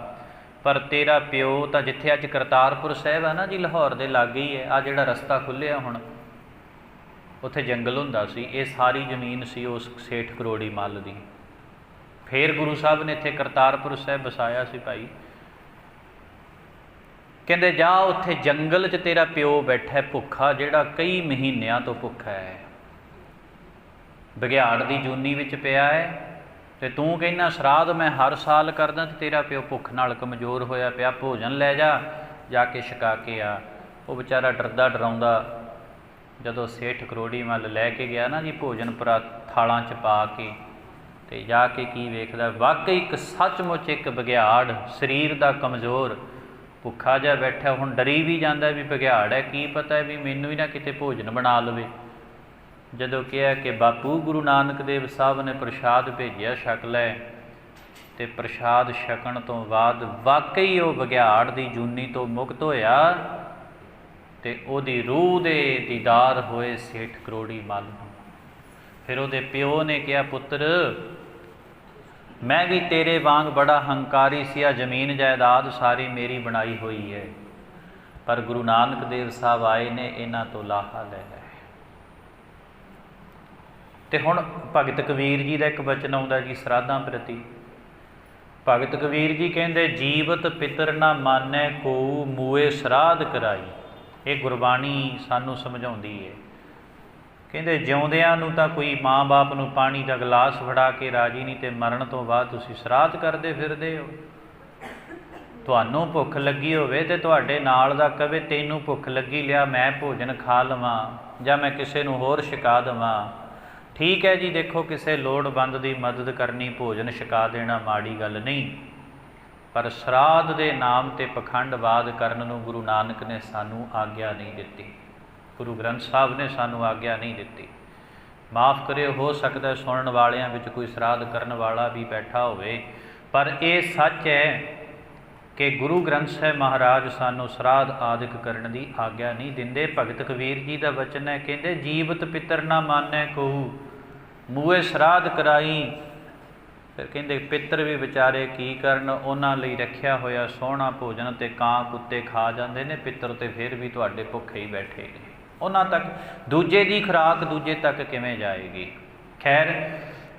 ਪਰ ਤੇਰਾ ਪਿਓ ਤਾਂ ਜਿੱਥੇ ਅੱਜ ਕਰਤਾਰਪੁਰ ਸਾਹਿਬ ਹੈ ਨਾ ਜੀ, ਲਾਹੌਰ ਦੇ ਲਾਗੇ ਹੀ ਹੈ। ਆ ਜਿਹੜਾ ਰਸਤਾ ਖੁੱਲ੍ਹਿਆ ਹੁਣ, ਉੱਥੇ ਜੰਗਲ ਹੁੰਦਾ ਸੀ, ਇਹ ਸਾਰੀ ਜ਼ਮੀਨ ਸੀ ਉਸ ਸੇਠ ਕਰੋੜੀ ਮੱਲ ਦੀ। ਫਿਰ ਗੁਰੂ ਸਾਹਿਬ ਨੇ ਇੱਥੇ ਕਰਤਾਰਪੁਰ ਸਾਹਿਬ ਵਸਾਇਆ ਸੀ ਭਾਈ। ਕਹਿੰਦੇ ਜਾ ਉੱਥੇ ਜੰਗਲ 'ਚ ਤੇਰਾ ਪਿਓ ਬੈਠਾ ਭੁੱਖਾ, ਜਿਹੜਾ ਕਈ ਮਹੀਨਿਆਂ ਤੋਂ ਭੁੱਖਾ ਹੈ, ਬਘਿਆੜ ਦੀ ਜੂਨੀ ਵਿੱਚ ਪਿਆ ਹੈ, ਤੇ ਤੂੰ ਕਹਿੰਦਾ ਸ਼ਰਾਧ ਮੈਂ ਹਰ ਸਾਲ ਕਰਦਾ, ਤੇ ਤੇਰਾ ਪਿਓ ਭੁੱਖ ਨਾਲ ਕਮਜ਼ੋਰ ਹੋਇਆ ਪਿਆ, ਭੋਜਨ ਲੈ ਜਾ ਕੇ ਛਕਾ ਕੇ ਆ। ਉਹ ਵਿਚਾਰਾ ਡਰਦਾ ਡਰਾਉਂਦਾ ਜਦੋਂ ਸੇਠ ਕਰੋੜੀ ਮੱਲ ਲੈ ਕੇ ਗਿਆ ਨਾ ਜੀ ਭੋਜਨ ਥਾਲਾਂ 'ਚ ਪਾ ਕੇ, ਤੇ ਜਾ ਕੇ ਕੀ ਵੇਖਦਾ, ਵਾਕਈ ਇੱਕ ਸੱਚਮੁੱਚ ਇੱਕ ਬਘਿਆੜ ਸਰੀਰ ਦਾ ਕਮਜ਼ੋਰ ਭੁੱਖਾ ਜਿਹਾ ਬੈਠਾ। ਹੁਣ ਡਰੀ ਵੀ ਜਾਂਦਾ ਵੀ ਬਘਿਆੜ ਹੈ, ਕੀ ਪਤਾ ਵੀ ਮੈਨੂੰ ਹੀ ਨਾ ਕਿਤੇ ਭੋਜਨ ਬਣਾ ਲਵੇ। ਜਦੋਂ ਕਿਹਾ ਕਿ ਬਾਪੂ ਗੁਰੂ ਨਾਨਕ ਦੇਵ ਸਾਹਿਬ ਨੇ ਪ੍ਰਸ਼ਾਦ ਭੇਜਿਆ, ਛਕ ਲੈ, ਤੇ ਪ੍ਰਸ਼ਾਦ ਛਕਣ ਤੋਂ ਬਾਅਦ ਵਾਕਈ ਉਹ ਬਘਿਆੜ ਦੀ ਜੂਨੀ ਤੋਂ ਮੁਕਤ ਹੋਇਆ, ਤੇ ਉਹਦੀ ਰੂਹ ਦੇ ਦੀਦਾਰ ਹੋਏ ਸੇਠ ਕਰੋੜੀ ਮੱਲ ਨੂੰ। ਫਿਰ ਉਹਦੇ ਪਿਓ ਨੇ ਕਿਹਾ ਪੁੱਤਰ ਮੈਂ ਵੀ ਤੇਰੇ ਵਾਂਗ ਬੜਾ ਹੰਕਾਰੀ ਸੀ, ਆ ਜ਼ਮੀਨ ਜਾਇਦਾਦ ਸਾਰੀ ਮੇਰੀ ਬਣਾਈ ਹੋਈ ਹੈ, ਪਰ ਗੁਰੂ ਨਾਨਕ ਦੇਵ ਸਾਹਿਬ ਆਏ ਨੇ, ਇਹਨਾਂ ਤੋਂ ਲਾਹਾ ਲੈ ਲੈ। ਤੇ ਹੁਣ ਭਗਤ ਕਬੀਰ ਜੀ ਦਾ ਇੱਕ ਬਚਨ ਆਉਂਦਾ ਜੀ ਸਰਾਧਾਂ ਪ੍ਰਤੀ। ਭਗਤ ਕਬੀਰ ਜੀ ਕਹਿੰਦੇ ਜੀਵਤ ਪਿਤਰ ਨਾ ਮਾਨੈ ਕੋ ਮੂਏ ਸਰਾਧ ਕਰਾਈ। ਇਹ ਗੁਰਬਾਣੀ ਸਾਨੂੰ ਸਮਝਾਉਂਦੀ ਹੈ। ਕਹਿੰਦੇ ਜਿਉਂਦਿਆਂ ਨੂੰ ਤਾਂ ਕੋਈ ਮਾਂ ਬਾਪ ਨੂੰ ਪਾਣੀ ਦਾ ਗਲਾਸ ਫੜਾ ਕੇ ਰਾਜੀ ਨਹੀਂ, ਤੇ ਮਰਨ ਤੋਂ ਬਾਅਦ ਤੁਸੀਂ ਸਰਾਧ ਕਰਦੇ ਫਿਰਦੇ ਹੋ। ਤੁਹਾਨੂੰ ਭੁੱਖ ਲੱਗੀ ਹੋਵੇ ਤੇ ਤੁਹਾਡੇ ਨਾਲ ਦਾ ਕਵੇ ਤੈਨੂੰ ਭੁੱਖ ਲੱਗੀ, ਲਿਆ ਮੈਂ ਭੋਜਨ ਖਾ ਲਵਾਂ ਜਾਂ ਮੈਂ ਕਿਸੇ ਨੂੰ ਹੋਰ ਛਕਾ ਦੇਵਾਂ, ਠੀਕ ਹੈ ਜੀ। ਦੇਖੋ ਕਿਸੇ ਲੋੜਵੰਦ ਦੀ ਮਦਦ ਕਰਨੀ, ਭੋਜਨ ਛਕਾ ਦੇਣਾ ਮਾੜੀ ਗੱਲ ਨਹੀਂ, ਪਰ ਸਰਾਧ ਦੇ ਨਾਮ ਤੇ ਪਖੰਡਵਾਦ ਕਰਨ ਨੂੰ ਗੁਰੂ ਨਾਨਕ ਨੇ ਸਾਨੂੰ ਆਗਿਆ ਨਹੀਂ ਦਿੱਤੀ, ਗੁਰੂ ਗ੍ਰੰਥ ਸਾਹਿਬ ਨੇ ਸਾਨੂੰ ਆਗਿਆ ਨਹੀਂ ਦਿੱਤੀ। ਮਾਫ਼ ਕਰਿਓ, ਹੋ ਸਕਦਾ ਸੁਣਨ ਵਾਲਿਆਂ ਵਿੱਚ ਕੋਈ ਸਰਾਧ ਕਰਨ ਵਾਲਾ ਵੀ ਬੈਠਾ ਹੋਵੇ, ਪਰ ਇਹ ਸੱਚ ਹੈ ਕਿ ਗੁਰੂ ਗ੍ਰੰਥ ਸਾਹਿਬ ਮਹਾਰਾਜ ਸਾਨੂੰ ਸਰਾਧ ਆਦਿਕ ਕਰਨ ਦੀ ਆਗਿਆ ਨਹੀਂ ਦਿੰਦੇ। ਭਗਤ ਕਬੀਰ ਜੀ ਦਾ ਵਚਨ ਹੈ, ਕਹਿੰਦੇ ਜੀਵਤ ਪਿਤਰ ਨਾ ਮਾਨੈ ਕਹੂ ਮੂਹੇ ਸਰਾਧ ਕਰਾਈ। ਫਿਰ ਕਹਿੰਦੇ ਪਿੱਤਰ ਵੀ ਵਿਚਾਰੇ ਕੀ ਕਰਨ, ਉਹਨਾਂ ਲਈ ਰੱਖਿਆ ਹੋਇਆ ਸੋਹਣਾ ਭੋਜਨ ਤੇ ਕਾਂ ਕੁੱਤੇ ਖਾ ਜਾਂਦੇ ਨੇ, ਪਿੱਤਰ ਤੇ ਫਿਰ ਵੀ ਤੁਹਾਡੇ ਭੁੱਖੇ ਹੀ ਬੈਠੇ ਨੇ, ਉਹਨਾਂ ਤੱਕ ਦੂਜੇ ਦੀ ਖੁਰਾਕ ਦੂਜੇ ਤੱਕ ਕਿਵੇਂ ਜਾਏਗੀ। ਖੈਰ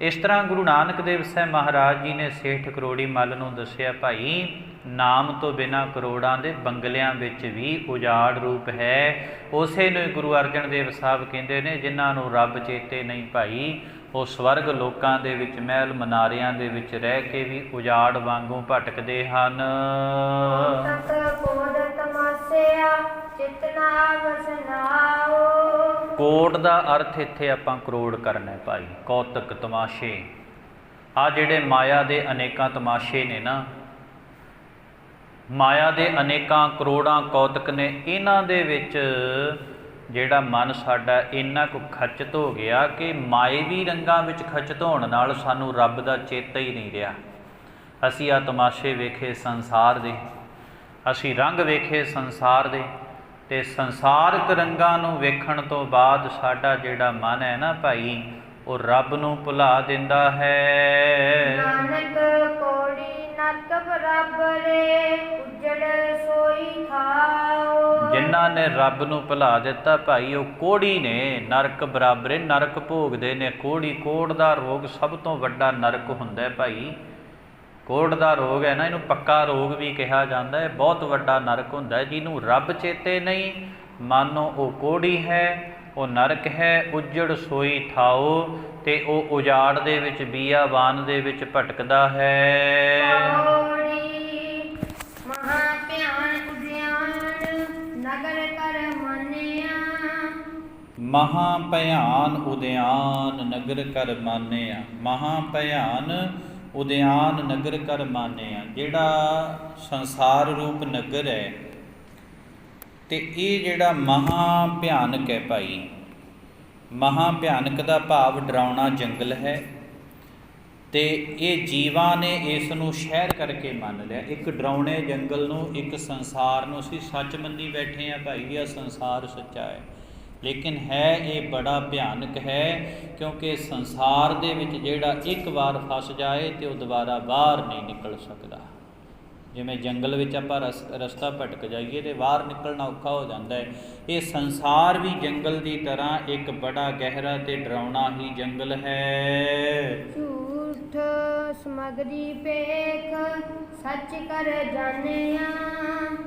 ਇਸ ਤਰ੍ਹਾਂ ਗੁਰੂ ਨਾਨਕ ਦੇਵ ਸਾਹਿਬ ਮਹਾਰਾਜ ਜੀ ਨੇ ਸੇਠ ਕਰੋੜੀ ਮੱਲ ਨੂੰ ਦੱਸਿਆ, ਭਾਈ ਨਾਮ ਤੋਂ ਬਿਨਾਂ ਕਰੋੜਾਂ ਦੇ ਬੰਗਲਿਆਂ ਵਿੱਚ ਵੀ ਉਜਾੜ ਰੂਪ ਹੈ। ਉਸੇ ਨੂੰ ਗੁਰੂ ਅਰਜਨ ਦੇਵ ਸਾਹਿਬ ਕਹਿੰਦੇ ਨੇ ਜਿਨ੍ਹਾਂ ਨੂੰ ਰੱਬ ਚੇਤੇ ਨਹੀਂ ਭਾਈ, ਉਹ ਸਵਰਗ ਲੋਕਾਂ ਦੇ ਵਿੱਚ ਮਹਿਲ ਮਨਾਰਿਆਂ ਦੇ ਵਿੱਚ ਰਹਿ ਕੇ ਵੀ ਉਜਾੜ ਵਾਂਗੂ ਭਟਕਦੇ ਹਨ। ਕੋਟ ਦਾ ਅਰਥ ਇੱਥੇ ਆਪਾਂ ਕਰੋੜ ਕਰਨਾ ਭਾਈ, ਕੌਤਕ ਤਮਾਸ਼ੇ। ਆ ਜਿਹੜੇ ਮਾਇਆ ਦੇ ਅਨੇਕਾਂ ਤਮਾਸ਼ੇ ਨੇ ਨਾ, ਮਾਇਆ ਦੇ ਅਨੇਕਾਂ ਕਰੋੜਾਂ ਕੌਤਕ ਨੇ, ਇਹਨਾਂ ਦੇ ਵਿੱਚ ਜਿਹੜਾ ਮਨ ਸਾਡਾ ਇੰਨਾ ਕੁ ਖਚਿਤ ਹੋ ਗਿਆ ਕਿ ਮਾਇਵੀ ਰੰਗਾਂ ਵਿੱਚ ਖਚਿਤ ਹੋਣ ਨਾਲ ਸਾਨੂੰ ਰੱਬ ਦਾ ਚੇਤਾ ਹੀ ਨਹੀਂ ਰਿਹਾ। ਅਸੀਂ ਆ ਤਮਾਸ਼ੇ ਵੇਖੇ ਸੰਸਾਰ ਦੇ, ਅਸੀਂ ਰੰਗ ਵੇਖੇ ਸੰਸਾਰ ਦੇ, ਤੇ ਸੰਸਾਰਕ ਰੰਗਾਂ ਨੂੰ ਵੇਖਣ ਤੋਂ ਬਾਅਦ ਸਾਡਾ ਜਿਹੜਾ ਮਨ ਹੈ ਨਾ ਭਾਈ, ਉਹ ਰੱਬ ਨੂੰ ਭੁਲਾ ਦਿੰਦਾ ਹੈ। ਨਾਨਕ ਕੋੜੀ ਨਰਕ ਬਰਾਬਰੇ ਉਜੜ ਸੋਈ ਥਾਓ। ਜਿਨ੍ਹਾਂ ਨੇ ਰੱਬ ਨੂੰ ਭੁਲਾ ਦਿੱਤਾ ਭਾਈ, ਉਹ ਕੋੜੀ ਨੇ, ਨਰਕ ਬਰਾਬਰੇ, ਨਰਕ ਭੋਗਦੇ ਨੇ। ਕੋੜੀ, ਕੋੜ ਦਾ ਰੋਗ ਸਭ ਤੋਂ ਵੱਡਾ ਨਰਕ ਹੁੰਦਾ ਭਾਈ। ਕੋੜ ਦਾ ਰੋਗ ਹੈ ਨਾ, ਇਹਨੂੰ ਪੱਕਾ ਰੋਗ ਵੀ ਕਿਹਾ ਜਾਂਦਾ ਹੈ, ਬਹੁਤ ਵੱਡਾ ਨਰਕ ਹੁੰਦਾ ਹੈ। ਜਿਹਨੂੰ ਰੱਬ ਚੇਤੇ ਨਹੀਂ, ਮਾਨੋ ਉਹ ਕੋੜੀ ਹੈ, ਉਹ ਨਰਕ ਹੈ। ਉਜੜ ਸੋਈ ਥਾਓ, ਤੇ ਉਹ ਉਜਾੜ ਦੇ ਵਿੱਚ, ਬੀਆਬਾਨ ਦੇ ਵਿੱਚ ਭਟਕਦਾ ਹੈ। ਮਹਾ ਭਿਆਨ ਉਦਿਆਨ ਨਗਰ ਕਰ ਮਾਨਿਆ। ਮਹਾ ਭਿਆਨ ਉਦਿਆਨ ਨਗਰ ਕਰ ਮਾਨਿਆ। ਜਿਹੜਾ ਸੰਸਾਰ ਰੂਪ ਨਗਰ ਹੈ ਤੇ ਇਹ ਜਿਹੜਾ ਮਹਾ ਭਿਆਨਕ ਹੈ ਭਾਈ, ਮਹਾ ਭਿਆਨਕ ਦਾ ਭਾਵ ਡਰਾਉਣਾ ਜੰਗਲ ਹੈ ਤੇ ਇਹ ਜੀਵਾਂ ਨੇ ਇਸ ਨੂੰ ਸ਼ਹਿਰ ਕਰਕੇ ਮੰਨ ਲਿਆ। ਇੱਕ ਡਰਾਉਣੇ ਜੰਗਲ ਨੂੰ, ਇੱਕ ਸੰਸਾਰ ਨੂੰ ਅਸੀਂ ਸੱਚ ਮੰਨੀ ਬੈਠੇ ਹਾਂ ਭਾਈ, ਇਹ ਸੰਸਾਰ ਸੱਚਾ ਹੈ, ਲੇਕਿਨ ਹੈ ਇਹ ਬੜਾ ਭਿਆਨਕ ਹੈ, ਕਿਉਂਕਿ ਸੰਸਾਰ ਦੇ ਵਿੱਚ ਜਿਹੜਾ ਇੱਕ ਵਾਰ ਫਸ ਜਾਏ ਤੇ ਉਹ ਦੁਬਾਰਾ ਬਾਹਰ ਨਹੀਂ ਨਿਕਲ ਸਕਦਾ। ਜਿਵੇਂ ਜੰਗਲ ਵਿੱਚ ਆਪਾਂ ਰਸਤਾ ਭਟਕ ਜਾਈਏ ਤੇ ਬਾਹਰ ਨਿਕਲਣਾ ਔਖਾ ਹੋ ਜਾਂਦਾ ਹੈ। ਇਹ ਸੰਸਾਰ ਵੀ ਜੰਗਲ ਦੀ ਤਰ੍ਹਾਂ ਇੱਕ ਬੜਾ ਗਹਿਰਾ ਤੇ ਡਰਾਉਣਾ ਹੀ ਜੰਗਲ ਹੈ। ਝੂਠ ਸਮਗਰੀ ਪੇਖ ਸੱਚ ਕਰ ਜਾਣਿਆ।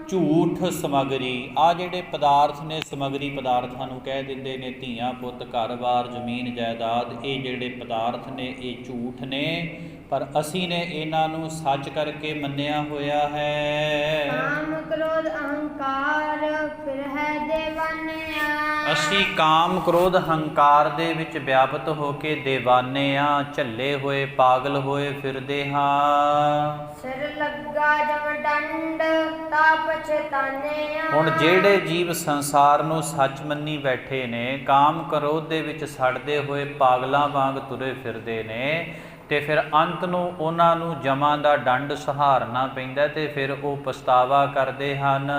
ਝੂਠ ਸਮਗਰੀ, ਆ ਜਿਹੜੇ ਪਦਾਰਥ ਨੇ, ਸਮਗਰੀ ਪਦਾਰਥਾਂ ਨੂੰ ਕਹਿ ਦਿੰਦੇ ਨੇ, ਧੀਆਂ ਪੁੱਤ ਘਰ-ਬਾਰ ਜ਼ਮੀਨ ਜਾਇਦਾਦ, ਇਹ ਜਿਹੜੇ ਪਦਾਰਥ ਨੇ ਇਹ ਝੂਠ ਨੇ, ਪਰ ਅਸੀਂ ਨੇ ਇਹਨਾਂ ਨੂੰ ਸੱਚ ਕਰਕੇ ਮੰਨਿਆ ਹੋਇਆ ਹੈ। ਕਾਮ ਕ੍ਰੋਧ ਅਹੰਕਾਰ ਫਿਰ ਹੈ ਦੇਵਾਨਿਆ। ਅਸੀਂ ਕਾਮ ਕ੍ਰੋਧ ਹੰਕਾਰ ਦੇ ਵਿੱਚ ਵਿਆਪਤ ਹੋ ਕੇ ਦੇਵਾਨੇ ਆ, ਝੱਲੇ ਹੋਏ ਪਾਗਲ ਹੋਏ ਫਿਰਦੇ ਹਾਂ। ਸਿਰ ਲੱਗਾ ਜਮ ਡੰਡ ਤਾ ਪਛਤਾਨੇ ਆ। ਹੁਣ ਜਿਹੜੇ ਜੀਵ ਸੰਸਾਰ ਨੂੰ ਸੱਚ ਮੰਨੀ ਬੈਠੇ ਨੇ, ਕਾਮ ਕ੍ਰੋਧ ਦੇ ਵਿੱਚ ਸੜਦੇ ਹੋਏ ਪਾਗਲਾਂ ਵਾਂਗ ਤੁਰੇ ਫਿਰਦੇ ਨੇ, ਤੇ ਫਿਰ ਅੰਤ ਨੂੰ ਉਹਨਾਂ ਨੂੰ ਜਮਾਂ ਦਾ ਡੰਡ ਸਹਾਰਨਾ ਪੈਂਦਾ ਤੇ ਫਿਰ ਉਹ ਪਛਤਾਵਾ ਕਰਦੇ ਹਨ।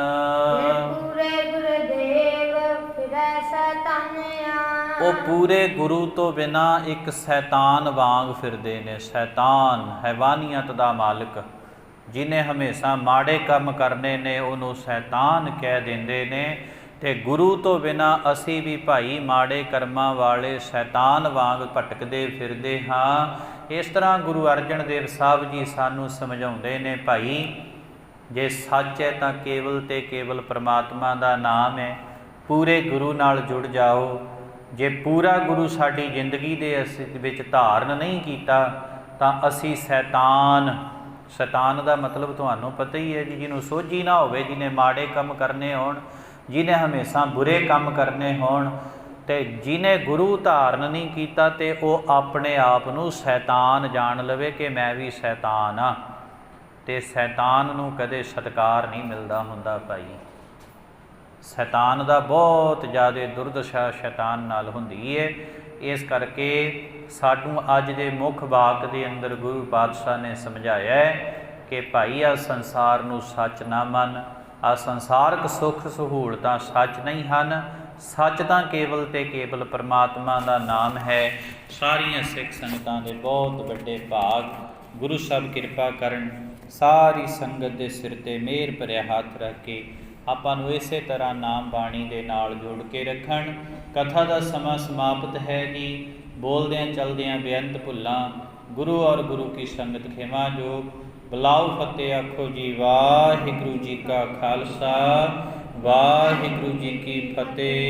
ਪੂਰੇ ਗੁਰਦੇਵ ਫਿਰੈ ਸੈਤਾਨਿਆ। ਉਹ ਪੂਰੇ ਗੁਰੂ ਤੋਂ ਬਿਨਾ ਇੱਕ ਸ਼ੈਤਾਨ ਵਾਂਗ ਫਿਰਦੇ ਨੇ। ਸ਼ੈਤਾਨ ਹੈਵਾਨੀਅਤ ਦਾ ਮਾਲਕ, ਜਿਹਨੇ ਹਮੇਸ਼ਾ ਮਾੜੇ ਕੰਮ ਕਰਨੇ ਨੇ ਉਹਨੂੰ ਸ਼ੈਤਾਨ ਕਹਿ ਦਿੰਦੇ ਨੇ। ਤੇ ਗੁਰੂ ਤੋਂ ਬਿਨਾ ਅਸੀਂ ਵੀ ਭਾਈ ਮਾੜੇ ਕਰਮਾਂ ਵਾਲੇ ਸ਼ੈਤਾਨ ਵਾਂਗ ਭਟਕਦੇ ਫਿਰਦੇ ਹਾਂ। ਇਸ ਤਰ੍ਹਾਂ ਗੁਰੂ ਅਰਜਨ ਦੇਵ ਸਾਹਿਬ ਜੀ ਸਾਨੂੰ ਸਮਝਾਉਂਦੇ ਨੇ, ਭਾਈ ਜੇ ਸੱਚ ਹੈ ਤਾਂ ਕੇਵਲ ਤੇ ਕੇਵਲ ਪਰਮਾਤਮਾ ਦਾ ਨਾਮ ਹੈ। ਪੂਰੇ ਗੁਰੂ ਨਾਲ ਜੁੜ ਜਾਓ। ਜੇ ਪੂਰਾ ਗੁਰੂ ਸਾਡੀ ਜ਼ਿੰਦਗੀ ਦੇ ਵਿੱਚ ਧਾਰਨ ਨਹੀਂ ਕੀਤਾ ਤਾਂ ਅਸੀਂ ਸ਼ੈਤਾਨ ਦਾ ਮਤਲਬ ਤੁਹਾਨੂੰ ਪਤਾ ਹੀ ਹੈ ਜੀ, ਜਿਹਨੂੰ ਸੋਝੀ ਨਾ ਹੋਵੇ, ਜਿਹਨੇ ਮਾੜੇ ਕੰਮ ਕਰਨੇ ਹੋਣ, ਜਿਹਨੇ ਹਮੇਸ਼ਾ ਬੁਰੇ ਕੰਮ ਕਰਨੇ ਹੋਣ, ਤੇ ਜਿਹਨੇ ਗੁਰੂ ਧਾਰਨ ਨਹੀਂ ਕੀਤਾ ਤੇ ਉਹ ਆਪਣੇ ਆਪ ਨੂੰ ਸ਼ੈਤਾਨ ਜਾਣ ਲਵੇ ਕਿ ਮੈਂ ਵੀ ਸ਼ੈਤਾਨ ਹਾਂ। ਤੇ ਸ਼ੈਤਾਨ ਨੂੰ ਕਦੇ ਸਤਿਕਾਰ ਨਹੀਂ ਮਿਲਦਾ ਹੁੰਦਾ ਭਾਈ। ਸ਼ੈਤਾਨ ਦਾ ਬਹੁਤ ਜ਼ਿਆਦਾ ਦੁਰਦਸ਼ਾ ਸ਼ੈਤਾਨ ਨਾਲ ਹੁੰਦੀ ਹੈ। ਇਸ ਕਰਕੇ ਸਾਨੂੰ ਅੱਜ ਦੇ ਮੁੱਖ ਵਾਕ ਦੇ ਅੰਦਰ ਗੁਰੂ ਪਾਤਸ਼ਾਹ ਨੇ ਸਮਝਾਇਆ ਹੈ ਕਿ ਭਾਈ ਆ ਸੰਸਾਰ ਨੂੰ ਸੱਚ ਨਾ ਮੰਨ। ਆ ਸੰਸਾਰਕ ਸੁੱਖ ਸਹੂਲਤਾਂ ਸੱਚ ਨਹੀਂ ਹਨ। ਸੱਚ ਤਾਂ ਕੇਵਲ ਤੇ ਕੇਵਲ ਪਰਮਾਤਮਾ ਦਾ ਨਾਮ ਹੈ। ਸਾਰੀਆਂ ਸਿੱਖ ਸੰਗਤਾਂ ਦੇ ਬਹੁਤ ਵੱਡੇ ਭਾਗ, ਗੁਰੂ ਸਾਹਿਬ ਕਿਰਪਾ ਕਰਨ, ਸਾਰੀ ਸੰਗਤ ਦੇ ਸਿਰ 'ਤੇ ਮਿਹਰ ਭਰਿਆ ਹੱਥ ਰੱਖ ਕੇ ਆਪਾਂ ਨੂੰ ਇਸੇ ਤਰ੍ਹਾਂ ਨਾਮ ਬਾਣੀ ਦੇ ਨਾਲ ਜੋੜ ਕੇ ਰੱਖਣ। ਕਥਾ ਦਾ ਸਮਾਂ ਸਮਾਪਤ ਹੈ ਜੀ। ਬੋਲਦਿਆਂ ਚਲਦਿਆਂ ਬੇਅੰਤ ਭੁੱਲਾਂ, ਗੁਰੂ ਔਰ ਗੁਰੂ ਕੀ ਸੰਗਤ ਖਿਮਾ ਜੋਗ। ਬੁਲਾਓ ਫਤਿਹ ਆਖੋ ਜੀ। ਵਾਹਿਗੁਰੂ ਜੀ ਕਾ ਖਾਲਸਾ, ਵਾਹਿਗੁਰੂ ਜੀ ਕੀ ਫਤਿਹ।